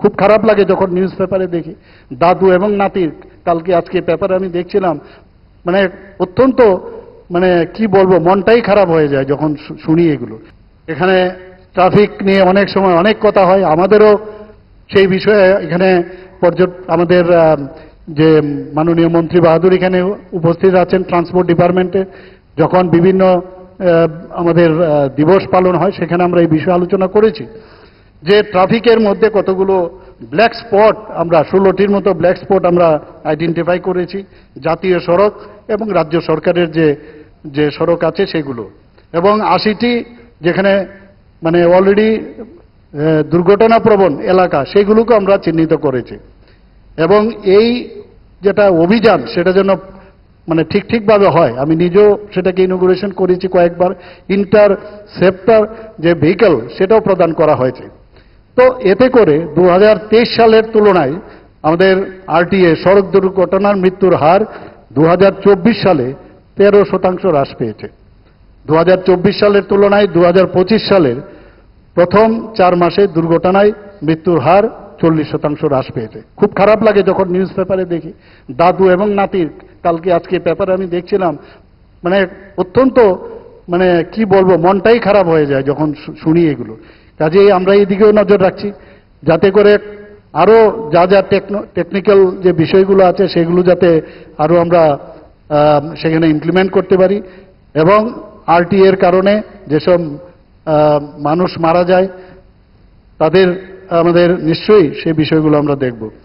খুব খারাপ লাগে যখন নিউজ পেপারে দেখি দাদু এবং নাতির কালকে আজকে পেপারে আমি দেখছিলাম মানে অত্যন্ত মানে কি বলবো মনটাই খারাপ হয়ে যায় যখন শুনি এগুলো। এখানে ট্রাফিক নিয়ে অনেক সময় অনেক কথা হয়, আমাদেরও সেই বিষয়ে এখানে আমাদের যে মাননীয় মন্ত্রী বাহাদুর এখানে উপস্থিত আছেন ট্রান্সপোর্ট ডিপার্টমেন্টে, যখন বিভিন্ন আমাদের দিবস পালন হয় সেখানে আমরা এই বিষয়ে আলোচনা করেছি যে ট্রাফিকের মধ্যে কতগুলো ব্ল্যাক স্পট, আমরা 16টির মতো ব্ল্যাক স্পট আমরা আইডেন্টিফাই করেছি জাতীয় সড়ক এবং রাজ্য সরকারের যে সড়ক আছে সেগুলো, এবং 80টি যেখানে মানে অলরেডি দুর্ঘটনাপ্রবণ এলাকা সেগুলোকে আমরা চিহ্নিত করেছি। এবং এই যেটা অভিযান সেটা যেন মানে ঠিকভাবে হয়, আমি নিজেও সেটাকে ইনোগ্রেশন করেছি কয়েকবার, ইন্টারসেপ্টর যে ভেহিকল সেটাও প্রদান করা হয়েছে। তো এতে করে 2023 সালের তুলনায় আমাদের আরটিএ সড়ক দুর্ঘটনার মৃত্যুর হার 2024 সালে 13% হ্রাস পেয়েছে। 2024 সালের তুলনায় 2025 সালের প্রথম 4 মাসে দুর্ঘটনায় মৃত্যুর হার 40% হ্রাস পেয়েছে। খুব খারাপ লাগে যখন নিউজ পেপারে দেখি দাদু এবং নাতির কালকে আজকে পেপারে আমি দেখছিলাম মানে অত্যন্ত মানে কি বলবো মনটাই খারাপ হয়ে যায় যখন শুনি এগুলো। কাজেই আমরা এই দিকেও নজর রাখছি যাতে করে আরো যা টেকনিক্যাল যে বিষয়গুলো আছে সেগুলো যাতে আরো আমরা সেখানে ইমপ্লিমেন্ট করতে পারি, এবং আরটিএ এর কারণে যেসব মানুষ মারা যায় তাদের আমাদের নিশ্চয়ই সেই বিষয়গুলো আমরা দেখব।